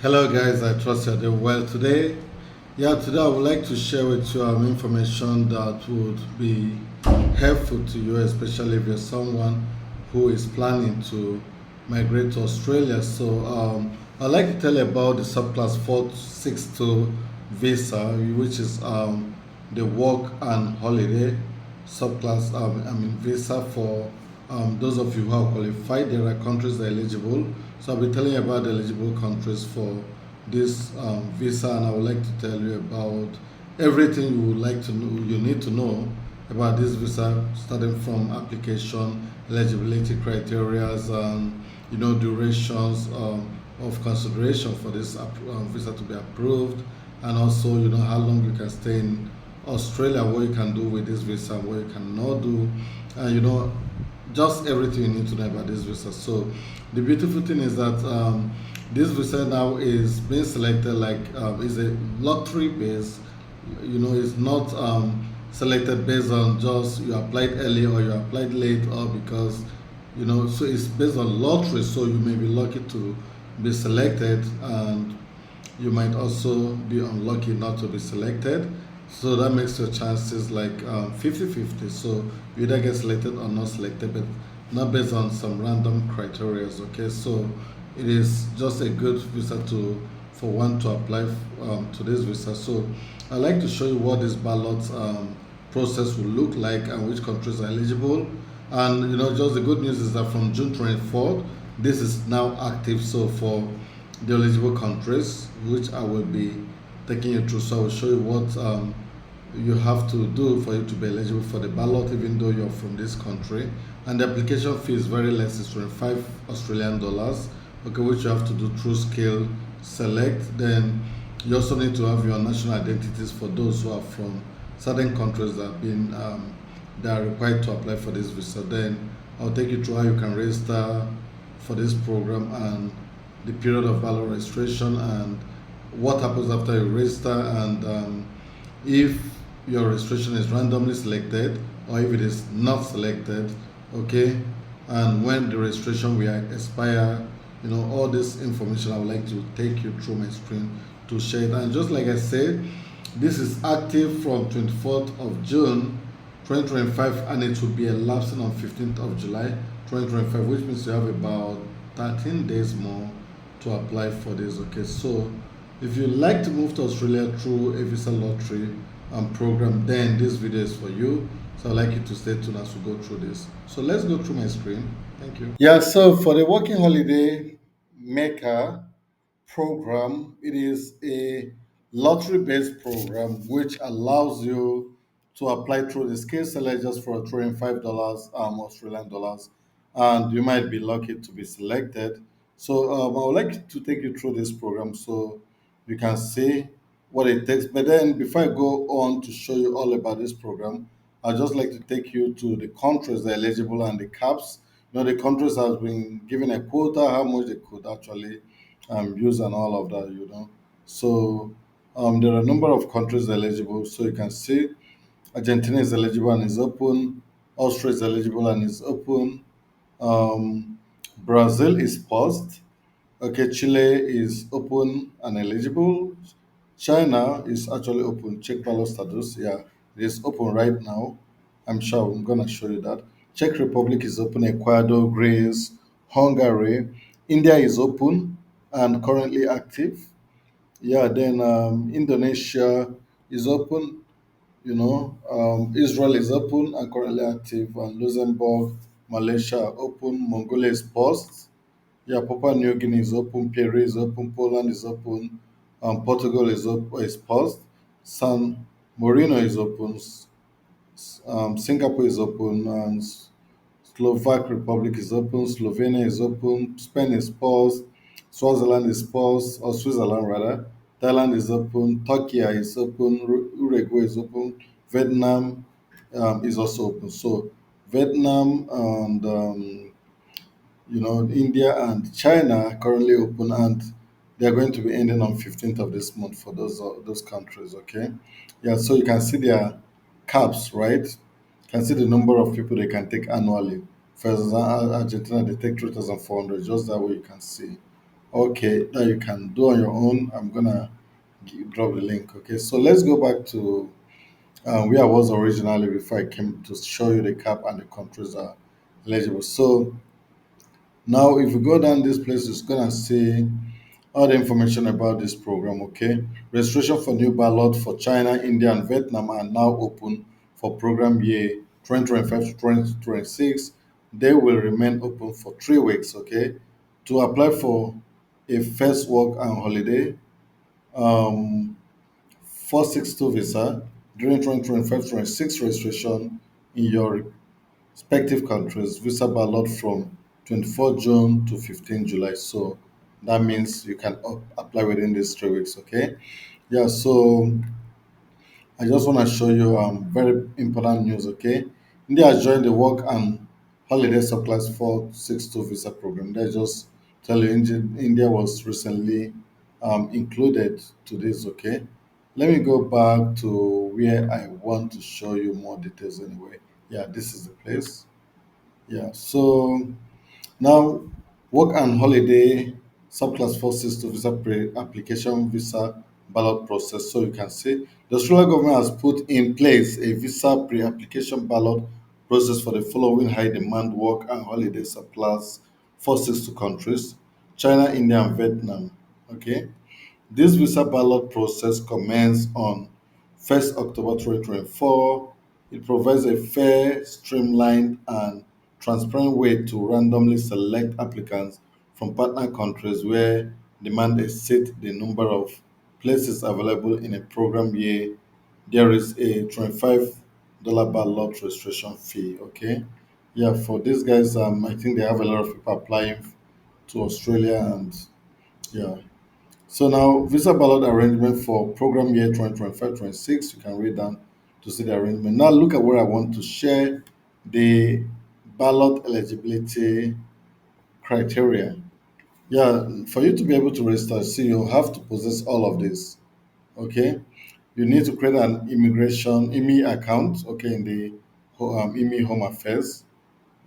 Hello, guys. I trust you're doing well today. Today I would like to share with you information that would be helpful to you, especially if you're someone who is planning to migrate to Australia. I'd like to tell you about the subclass 462 visa, which is the work and holiday subclass. Visa for those of you who are qualified. There are countries that are eligible. So I'll be telling you about the eligible countries for this visa, and I would like to tell you about everything you would like to know, you need to know about this visa, starting from application, eligibility criteria, and durations of consideration for this visa to be approved, and also how long you can stay in Australia, what you can do with this visa, what you cannot do, and just everything you need to know about this visa. So the beautiful thing is that this visa now is being selected like is a lottery based. It's not selected based on just you applied early or you applied late, or because so it's based on lottery. So you may be lucky to be selected, and you might also be unlucky not to be selected. So that makes your chances like 50-50. So you either get selected or not selected, but not based on some random criteria. Okay, so it is just a good visa to for one to apply to this visa. So I'd like to show you what this ballot process will look like and which countries are eligible. And just the good news is that from June 24th, this is now active. So for the eligible countries, which I will be taking you through. So I will show you what you have to do for you to be eligible for the ballot, even though you're from this country. And the application fee is very less, it's 25 Australian dollars, okay, which you have to do through Skill Select. Then you also need to have your national identities for those who are from certain countries that have been that are required to apply for this visa. Then I'll take you through how you can register for this program and the period of ballot registration and what happens after you register, and if your registration is randomly selected or if it is not selected, okay, and when the registration will expire. All this information I would like to take you through my screen to share it. And just like I said, this is active from 24th of June 2025, and it will be elapsing on 15th of July 2025, which means you have about 13 days more to apply for this. Okay, so if you like to move to Australia through a visa lottery program, then this video is for you. So I'd like you to stay tuned as we go through this. So let's go through my screen. Thank you. So for the working holiday maker program, it is a lottery based program which allows you to apply through the skill select just for $25 Australian dollars, and you might be lucky to be selected. So I would like to take you through this program so you can see what it takes. But then before I go on to show you all about this program, I'd just like to take you to the countries that are eligible and the caps. The countries have been given a quota, how much they could actually use and all of that. So there are a number of countries eligible. So you can see Argentina is eligible and is open. Austria is eligible and is open. Um, Brazil is paused. Okay, Chile is open and eligible. China is actually open. Check ballot status. Yeah, it is open right now. I'm sure I'm gonna show you that. Czech Republic is open. Ecuador, Greece, Hungary, India is open and currently active. Then Indonesia is open. Israel is open and currently active, and Luxembourg, Malaysia are open. Mongolia is paused. Papua New Guinea is open, Peru is open, Poland is open, Portugal is paused, San Marino is open, Singapore is open, and Slovak Republic is open, Slovenia is open, Spain is paused, Swaziland is paused, or Switzerland rather, Thailand is open, Turkey is open, Uruguay is open, Vietnam is also open. So Vietnam and India and China are currently open, and they are going to be ending on 15th of this month for those countries. Okay, so you can see their caps, right? You can see the number of people they can take annually. For example, Argentina they take 3,400. Just that way you can see. Okay, that you can do on your own. I'm gonna drop the link. Okay, so let's go back to where I was originally before I came to show you the cap and the countries are eligible. So now, if you go down this place, it's gonna say all the information about this program. Okay, registration for new ballot for China, India, and Vietnam are now open for program year 2025 to 2026. They will remain open for 3 weeks. Okay, to apply for a first work and holiday, um, 462 visa during 2025-26 registration in your respective countries, visa ballot from 24 June to 15 July. So that means you can apply within these 3 weeks. Okay. Yeah. So I just want to show you very important news. Okay. India has joined the work and holiday subclass 462 visa program. They just tell you India was recently included to this. Okay. Let me go back to where I want to show you more details anyway. Yeah, this is the place. Yeah. So now, work and holiday subclass forces to visa pre-application visa ballot process. So you can see the Australian government has put in place a visa pre-application ballot process for the following high demand work and holiday subclass forces to countries: China, India, and Vietnam. Okay. This visa ballot process commenced on 1st October 2024. It provides a fair, streamlined, and transparent way to randomly select applicants from partner countries where demand exceeds the number of places available in a program year. There is a $25 ballot registration fee. Okay, yeah, for these guys, I think they have a lot of people applying to Australia, and yeah, so now visa ballot arrangement for program year 2025-26. You can read down to see the arrangement. Now look at where I want to share the ballot eligibility criteria. Yeah, for you to be able to register, see you have to possess all of this. Okay. You need to create an immigration IMI account, okay, in the IMI Home Affairs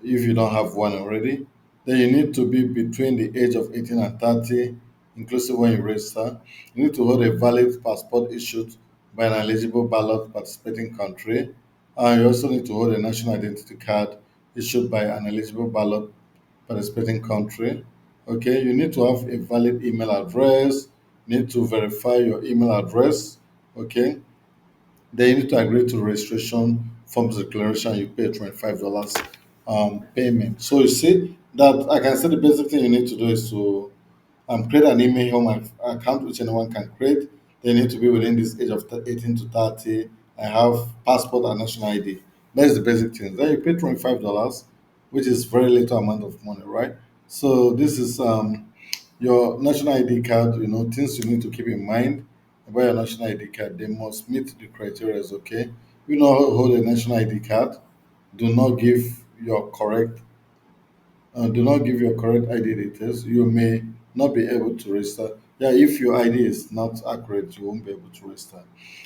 if you don't have one already. Then you need to be between the age of 18 and 30, inclusive when you register. You need to hold a valid passport issued by an eligible ballot participating country. And you also need to hold a national identity card issued by an eligible ballot participating country. Okay, you need to have a valid email address. You need to verify your email address. Okay, then you need to agree to registration forms declaration. You pay $25 payment. So you see that I can say the basic thing you need to do is to create an email home account which anyone can create. They need to be within this age of 18 to 30 and have passport and national ID. That is the basic thing. Then you pay $25, which is very little amount of money, right? So this is your national ID card. Things you need to keep in mind about your national ID card. They must meet the criteria. Okay, you know, hold a national ID card. Do not give your correct do not give your correct ID details. You may not be able to register. Yeah, if your ID is not accurate, you won't be able to register.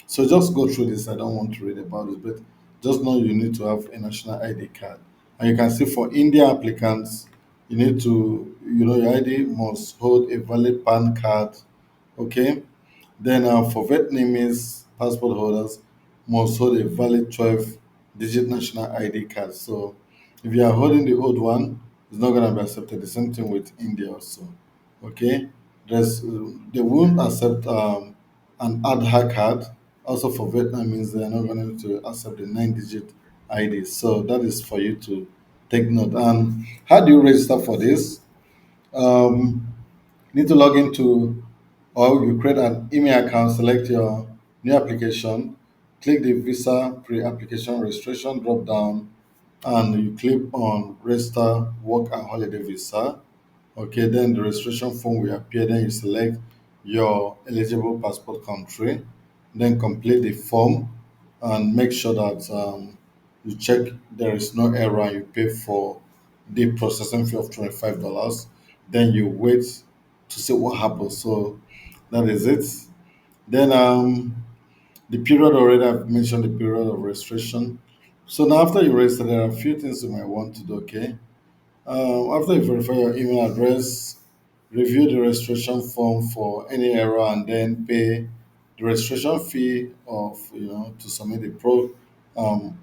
So just go through this. I don't want to read about it, but just know you need to have a national ID card. And you can see for India applicants, you need to, your ID must hold a valid PAN card. Okay. Then for Vietnamese passport holders, must hold a valid 12-digit national ID card. So if you are holding the old one, it's not going to be accepted. The same thing with India also. Okay, they won't accept an Aadhaar card. Also for Vietnamese, they are not going to accept the 9-digit ID. So that is for you to take note. And how do you register for this? Um, you need to log into or you create an email account, select your new application, click the visa pre-application registration drop down, and you click on register work and holiday visa. Okay, then the registration form will appear. Then you select your eligible passport country, then complete the form and make sure that you check there is no error and you pay for the processing fee of $25. Then you wait to see what happens. So that is it. Then the period already I've mentioned the period of registration. So now after you register, there are a few things you might want to do. Okay, after you verify your email address, review the registration form for any error, and then pay the registration fee of to submit the pro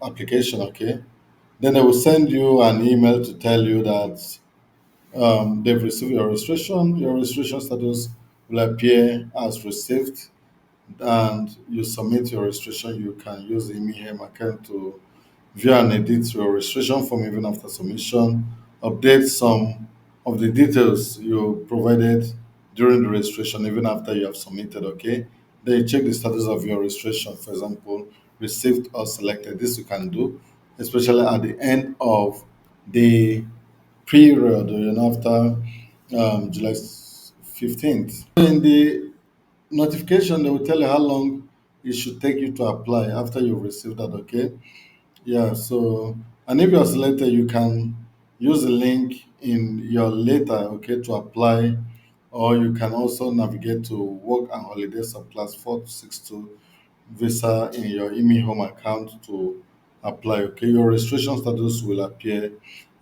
application. Okay, then they will send you an email to tell you that they've received your registration. Your registration status will appear as received, and you submit your registration. You can use the Imihem account to view and edit your registration form even after submission, update some of the details you provided during the registration even after you have submitted. Okay, then you check the status of your registration, for example, received or selected. This you can do, especially at the end of the period, after July 15th. In the notification, they will tell you how long it should take you to apply after you've received that. Okay, yeah, so, and if you're selected, you can use the link in your letter, okay, to apply, or you can also navigate to work and holiday subclass 462 visa in your IMI home account to apply. Okay, your registration status will appear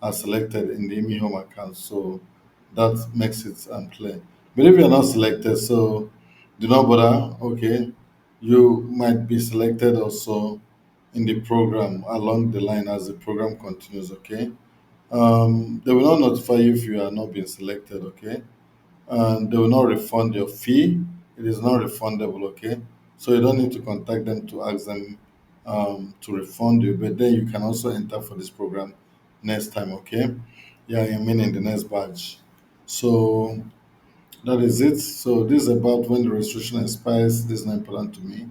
as selected in the IMI home account, so that makes it clear. But if you're not selected, so do not bother. Okay, you might be selected also in the program along the line as the program continues. Okay, they will not notify you if you are not being selected. Okay, and they will not refund your fee. It is not refundable. Okay, so you don't need to contact them to ask them to refund you, but then you can also enter for this program next time. Okay, yeah, I mean in the next batch. So that is it. So this is about when the registration expires. This is not important to me.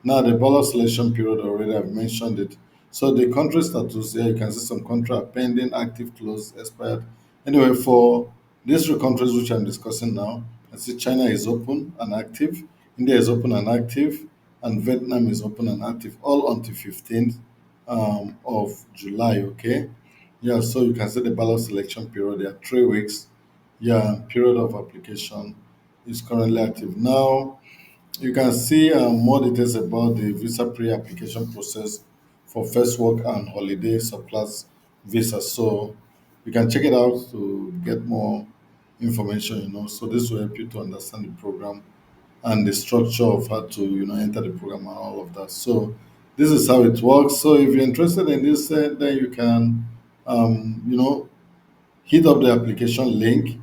Now the ballot selection period already I've mentioned it. So the country status here, you can see some country are pending, active, closed, expired. Anyway, for these three countries which I'm discussing now, I see China is open and active, India is open and active, and Vietnam is open and active, all until 15th of July. Okay. Yeah, so you can see the ballot selection period. There are 3 weeks. Yeah, period of application is currently active. Now, you can see more details about the visa pre-application process for first work and holiday surplus visa. So you can check it out to get more information. So this will help you to understand the program and the structure of how to enter the program and all of that. So this is how it works. So if you're interested in this, then you can hit up the application link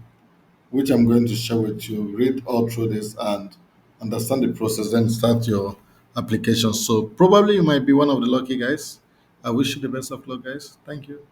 which I'm going to share with you. Read all through this and understand the process, then start your application. So probably you might be one of the lucky guys. I wish you the best of luck, guys. Thank you.